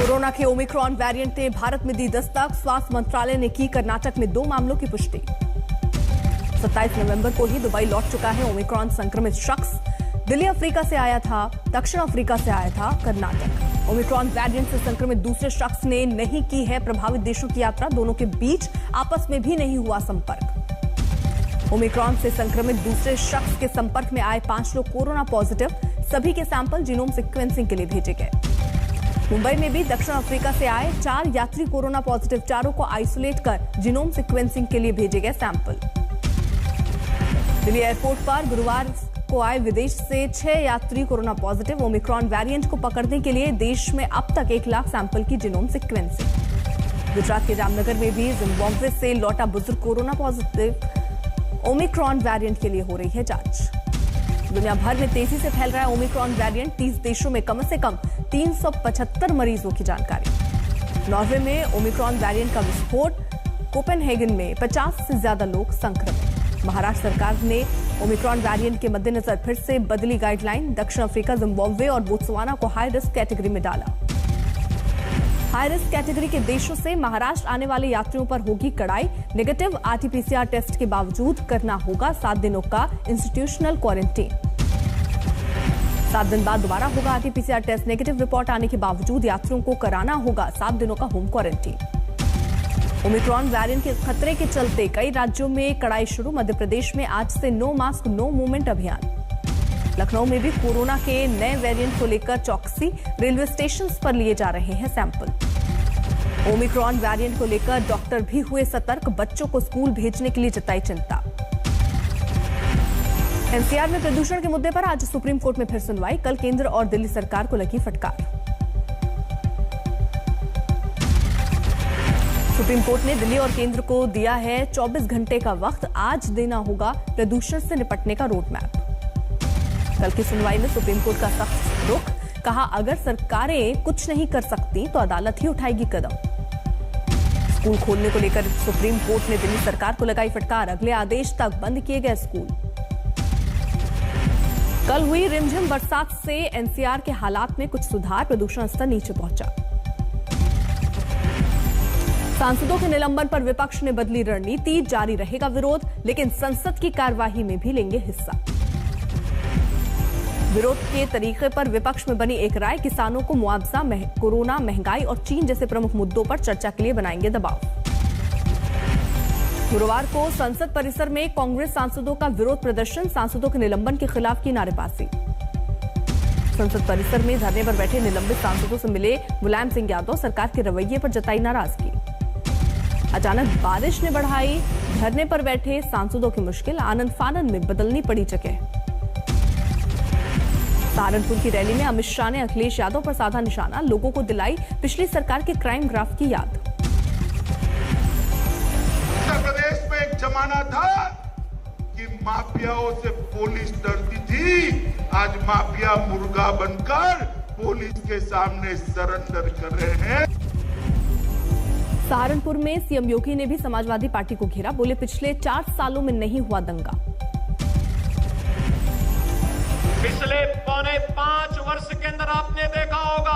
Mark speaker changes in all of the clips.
Speaker 1: Corona के Omicron variant ने भारत में दी दस्तक। स्वास्थ्य मंत्रालय ने की कर्नाटक में 2 मामलों की पुष्टि। 27 नवंबर को ही दुबई लौट चुका है ओमिक्रॉन संक्रमित शख्स। दिल्ली अफ्रीका से आया था, दक्षिण अफ्रीका से आया था कर्नाटक। ओमिक्रॉन वेरिएंट से संक्रमित दूसरे शख्स ने नहीं की है प्रभावित देशों की यात्रा। दोनों के बीच आपस में भी नहीं हुआ संपर्क। ओमिक्रॉन से संक्रमित दूसरे शख्स के संपर्क में आए 5 लोग कोरोना पॉजिटिव। सभी के सैंपल जीनोम सीक्वेंसिंग के लिए भेजे गए। मुंबई में भी दक्षिण अफ्रीका से आए 4 यात्री कोरोना पॉजिटिव। चारों को आइसोलेट कर जीनोम सीक्वेंसिंग के लिए भेजे गए सैंपल। दिल्ली एयरपोर्ट पर गुरुवार को आए विदेश से 6 यात्री कोरोना पॉजिटिव। ओमिक्रॉन वेरिएंट को पकड़ने के लिए देश में अब तक 1 लाख सैंपल की जीनोम सीक्वेंसिंग। गुजरात के जामनगर में भी जिम्बाब्वे से लौटा बुजुर्ग कोरोना पॉजिटिव। ओमिक्रॉन वेरिएंट के लिए हो रही है जांच। दुनिया भर में तेजी से फैल रहा है ओमिक्रॉन वेरिएंट। 30 देशों में कम से कम 375 मरीजों की जानकारी। नॉर्वे में ओमिक्रॉन वेरिएंट का विस्फोट। कोपेनहेगन में 50 से ज्यादा लोग संक्रमित। महाराष्ट्र सरकार ने ओमिक्रॉन वेरिएंट के मद्देनजर फिर से बदली गाइडलाइन। दक्षिण अफ्रीका, जिम्बाब्वे और बोत्सवाना को हाई रिस्क कैटेगरी में डाला। हाई रिस्क कैटेगरी के देशों से महाराष्ट्र आने वाले यात्रियों पर होगी कड़ाई। नेगेटिव आरटीपीसीआर टेस्ट के बावजूद करना होगा 7 दिनों का इंस्टीट्यूशनल क्वारंटीन। 7 दिन बाद दोबारा होगा आरटीपीसीआर टेस्ट। नेगेटिव रिपोर्ट आने के बावजूद यात्रियों को कराना होगा 7 दिनों का होम क्वारंटीन। ओमिक्रॉन वेरिएंट के खतरे के चलते कई राज्यों में कड़ाई शुरू। मध्य प्रदेश में आज से नो मास्क नो मूवमेंट अभियान। लखनऊ में भी कोरोना के नए वेरिएंट को लेकर चौकसी। रेलवे स्टेशन पर लिए जा रहे हैं सैंपल। ओमिक्रॉन वेरिएंट को लेकर डॉक्टर भी हुए सतर्क। बच्चों को स्कूल भेजने के लिए जताई चिंता। एनसीआर में प्रदूषण के मुद्दे पर आज सुप्रीम कोर्ट में फिर सुनवाई। कल केंद्र और दिल्ली सरकार को लगी फटकार। सुप्रीम कोर्ट ने दिल्ली और केंद्र को दिया है 24 घंटे का वक्त। आज देना होगा प्रदूषण से निपटने का रोड मैप। कल की सुनवाई में सुप्रीम कोर्ट का सख्त रुख। कहा, अगर सरकारें कुछ नहीं कर सकती तो अदालत ही उठाएगी कदम। स्कूल खोलने को लेकर सुप्रीम कोर्ट ने दिल्ली सरकार को लगाई फटकार। अगले आदेश तक बंद किए गए स्कूल। कल हुई रिमझिम बरसात से एनसीआर के हालात में कुछ सुधार। प्रदूषण स्तर नीचे पहुंचा। सांसदों के निलंबन पर विपक्ष ने बदली रणनीति। जारी रहेगा विरोध, लेकिन संसद की कार्यवाही में भी लेंगे हिस्सा। विरोध के तरीके पर विपक्ष में बनी एक राय। किसानों को मुआवजा, कोरोना, महंगाई और चीन जैसे प्रमुख मुद्दों पर चर्चा के लिए बनाएंगे दबाव। गुरुवार को संसद परिसर में कांग्रेस सांसदों का विरोध प्रदर्शन। सांसदों के निलंबन के खिलाफ की नारेबाजी। संसद परिसर में धरने पर बैठे निलंबित सांसदों से मिले मुलायम सिंह यादव। सरकार के रवैये पर जताई नाराजगी। अचानक बारिश ने बढ़ाई धरने पर बैठे सांसदों की मुश्किल। आनंद फानन में बदलनी पड़ी जगह। सहारनपुर की रैली में अमित शाह ने अखिलेश यादव पर साधा निशाना। लोगों को दिलाई पिछली सरकार के क्राइम ग्राफ की याद।
Speaker 2: उत्तर प्रदेश में एक जमाना था कि माफियाओं से पुलिस डरती थी। आज माफिया मुर्गा बनकर पुलिस के सामने सरेंडर कर रहे हैं।
Speaker 1: सहारनपुर में सीएम योगी ने भी समाजवादी पार्टी को घेरा। बोले, पिछले 4 सालों में नहीं हुआ दंगा।
Speaker 3: पिछले 4.5 वर्ष के अंदर आपने देखा होगा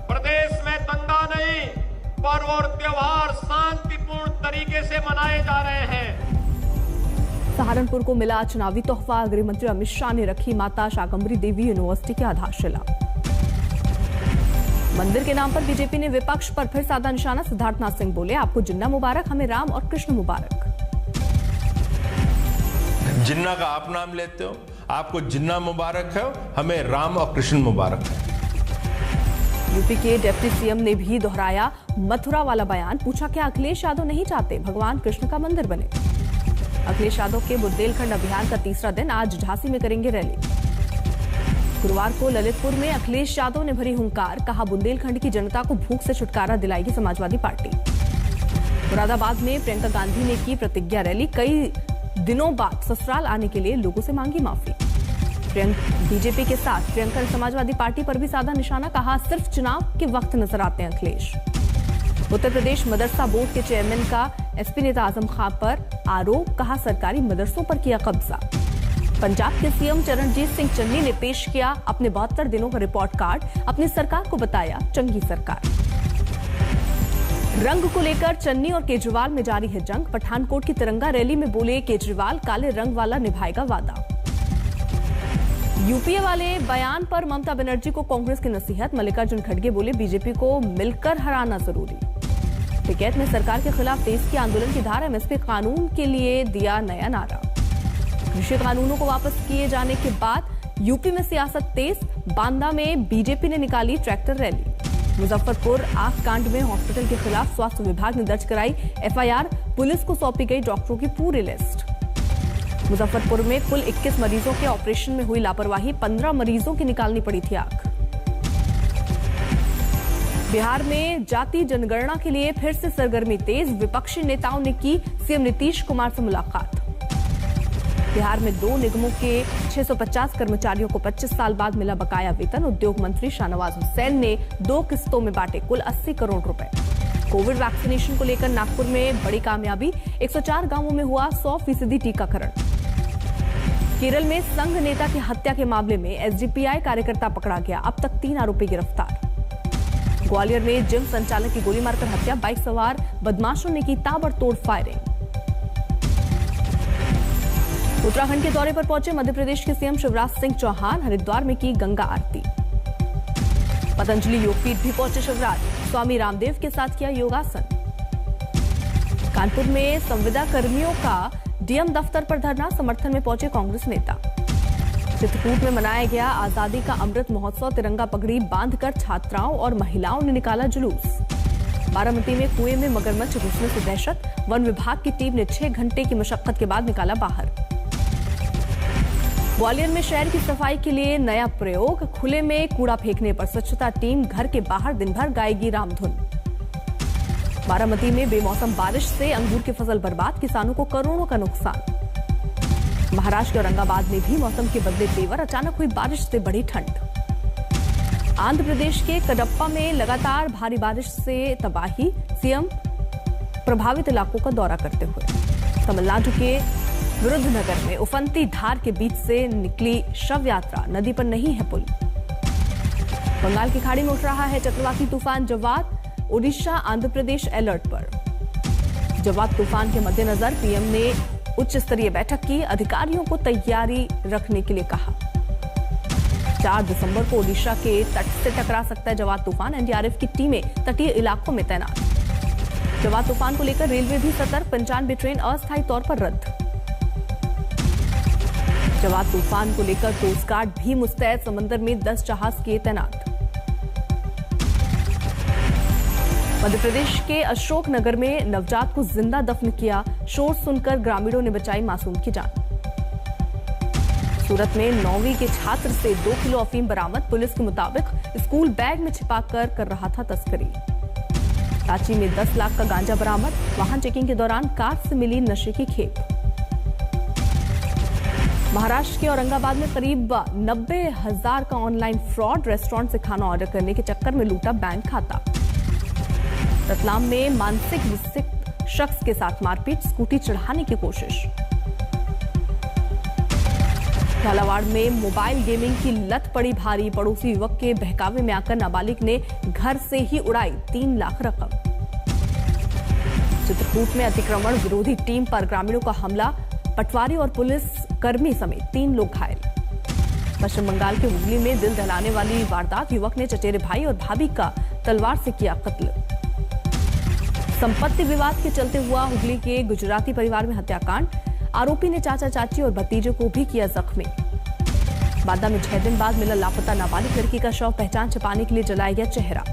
Speaker 3: प्रदेश में दंगा नहीं, पर्व और त्योहार शांतिपूर्ण तरीके से मनाए जा रहे हैं।
Speaker 1: सहारनपुर को मिला चुनावी तोहफा। गृह मंत्री अमित शाह ने रखी माता शाकंभरी देवी यूनिवर्सिटी की आधारशिला। मंदिर के नाम पर बीजेपी ने विपक्ष पर फिर साधा निशाना। सिद्धार्थनाथ सिंह बोले, आपको जिन्ना मुबारक, हमें राम और कृष्ण मुबारक।
Speaker 4: जिन्ना का आप नाम लेते हो, आपको जिन्ना मुबारक है, हमें राम और कृष्ण मुबारक है।
Speaker 1: यूपी के डिप्टी सीएम ने भी दोहराया मथुरा वाला बयान। पूछा, क्या अखिलेश यादव नहीं चाहते भगवान कृष्ण का मंदिर बने? अखिलेश यादव के बुंदेलखंड अभियान का तीसरा दिन। आज झांसी में करेंगे रैली। गुरुवार को ललितपुर में अखिलेश यादव ने भरी हुंकार। कहा, बुंदेलखंड की जनता को भूख से छुटकारा दिलाएगी समाजवादी पार्टी। मुरादाबाद में प्रियंका गांधी ने की प्रतिज्ञा रैली। कई दिनों बाद ससुराल आने के लिए लोगों से मांगी माफी। बीजेपी के साथ प्रियंका ने समाजवादी पार्टी पर भी साधा निशाना। कहा, सिर्फ चुनाव के वक्त नजर आते हैं अखिलेश। उत्तर प्रदेश मदरसा बोर्ड के चेयरमैन का एसपी नेता आजम खान पर आरोप। कहा, सरकारी मदरसों पर किया कब्जा। पंजाब के सीएम चरणजीत सिंह चन्नी ने पेश किया अपने 72 दिनों का रिपोर्ट कार्ड। अपनी सरकार को बताया चंगी सरकार। रंग को लेकर चन्नी और केजरीवाल में जारी है जंग। पठानकोट की तिरंगा रैली में बोले केजरीवाल, काले रंग वाला निभाएगा वादा। यूपीए वाले बयान पर ममता बनर्जी को कांग्रेस की नसीहत। मल्लिकार्जुन खड़गे बोले बीजेपी को मिलकर हराना जरूरी। टिकैत में सरकार के खिलाफ तेज की आंदोलन की धार। एमएसपी कानून के लिए दिया नया नारा। कृषि कानूनों को वापस किए जाने के बाद यूपी में सियासत तेज। बांदा में बीजेपी ने निकाली ट्रैक्टर रैली। मुजफ्फरपुर आग कांड में हॉस्पिटल के खिलाफ स्वास्थ्य विभाग ने दर्ज कराई एफआईआर। पुलिस को सौंपी गई डॉक्टरों की पूरी लिस्ट। मुजफ्फरपुर में कुल 21 मरीजों के ऑपरेशन में हुई लापरवाही। 15 मरीजों की निकालनी पड़ी थी आग। बिहार में जाति जनगणना के लिए फिर से सरगर्मी तेज। विपक्षी नेताओं ने की सीएम नीतीश कुमार से मुलाकात। बिहार में 2 निगमों के 650 कर्मचारियों को 25 साल बाद मिला बकाया वेतन। उद्योग मंत्री शाहनवाज हुसैन ने 2 किस्तों में बांटे कुल 80 करोड़ रुपए। कोविड वैक्सीनेशन को लेकर नागपुर में बड़ी कामयाबी। 104 गांवों में हुआ 100% टीकाकरण। केरल में संघ नेता की हत्या के मामले में एसडीपीआई कार्यकर्ता पकड़ा गया। अब तक 3 आरोपी गिरफ्तार। ग्वालियर में जिम संचालक की गोली मारकर हत्या। बाइक सवार बदमाशों ने की ताबड़तोड़ फायरिंग। उत्तराखंड के दौरे पर पहुंचे मध्य प्रदेश के सीएम शिवराज सिंह चौहान। हरिद्वार में की गंगा आरती। पतंजलि योगपीठ भी पहुंचे शिवराज। स्वामी रामदेव के साथ किया योगासन। कानपुर में संविदा कर्मियों का डीएम दफ्तर पर धरना। समर्थन में पहुंचे कांग्रेस नेता। चित्रकूट में मनाया गया आजादी का अमृत महोत्सव। तिरंगा पगड़ी बांधकर छात्राओं और महिलाओं ने निकाला जुलूस। बारामती में कुएं में मगरमच्छ घुसने से दहशत। वन विभाग की टीम ने 6 घंटे की मशक्कत के बाद निकाला बाहर। ग्वालियर में शहर की सफाई के लिए नया प्रयोग। खुले में कूड़ा फेंकने पर स्वच्छता टीम घर के बाहर दिन भर गाएगी रामधुन। बारामती में बेमौसम बारिश से अंगूर की फसल बर्बाद। किसानों को करोड़ों का नुकसान। महाराष्ट्र के औरंगाबाद में भी मौसम के बदले तेवर। अचानक हुई बारिश से बढ़ी ठंड। आंध्र प्रदेश के कडप्पा में लगातार भारी बारिश से तबाही। सीएम प्रभावित इलाकों का दौरा करते हुए। तमिलनाडु के विरुद्धनगर में उफनती धार के बीच से निकली शव यात्रा। नदी पर नहीं है पुल। बंगाल की खाड़ी में उठ रहा है चक्रवाती तूफान जवाद। ओडिशा आंध्र प्रदेश अलर्ट पर। जवाद तूफान के मद्देनजर पीएम ने उच्च स्तरीय बैठक की। अधिकारियों को तैयारी रखने के लिए कहा। 4 दिसंबर को ओडिशा के तट से टकरा सकता है जवाद तूफान। एनडीआरएफ की टीमें तटीय इलाकों में तैनात। जवाद तूफान को लेकर रेलवे भी सतर्क। 95 ट्रेन अस्थायी तौर पर रद्द। जवाद तूफान को लेकर कोस्ट गार्ड भी मुस्तैद। समंदर में 10 जहाज किए तैनात। मध्य प्रदेश के अशोकनगर में नवजात को जिंदा दफन किया। शोर सुनकर ग्रामीणों ने बचाई मासूम की जान। सूरत में 9वीं के छात्र से 2 किलो अफीम बरामद। पुलिस के मुताबिक स्कूल बैग में छिपाकर कर रहा था तस्करी। रांची में 10 लाख का गांजा बरामद। वाहन चेकिंग के दौरान कार से मिली नशे की खेप। महाराष्ट्र के औरंगाबाद में करीब 90,000 का ऑनलाइन फ्रॉड। रेस्टोरेंट से खाना ऑर्डर करने के चक्कर में लूटा बैंक खाता। रतलाम में मानसिक विक्षिप्त शख्स के साथ मारपीट। स्कूटी चढ़ाने की कोशिश। झालावाड़ में मोबाइल गेमिंग की लत पड़ी भारी। पड़ोसी युवक के बहकावे में आकर नाबालिग ने घर से ही उड़ाई 3 लाख रकम। चित्रकूट में अतिक्रमण विरोधी टीम पर ग्रामीणों का हमला। पटवारी और पुलिस कर्मी समेत 3 लोग घायल। पश्चिम बंगाल के हुगली में दिल दहलाने वाली वारदात। युवक ने चचेरे भाई और भाभी का तलवार से किया कत्ल। संपत्ति विवाद के चलते हुआ हुगली के गुजराती परिवार में हत्याकांड। आरोपी ने चाचा चाची और भतीजे को भी किया जख्मी। बांदा में 6 दिन बाद मिला लापता नाबालिग लड़की का शव। पहचान छिपाने के लिए जलाया गया चेहरा।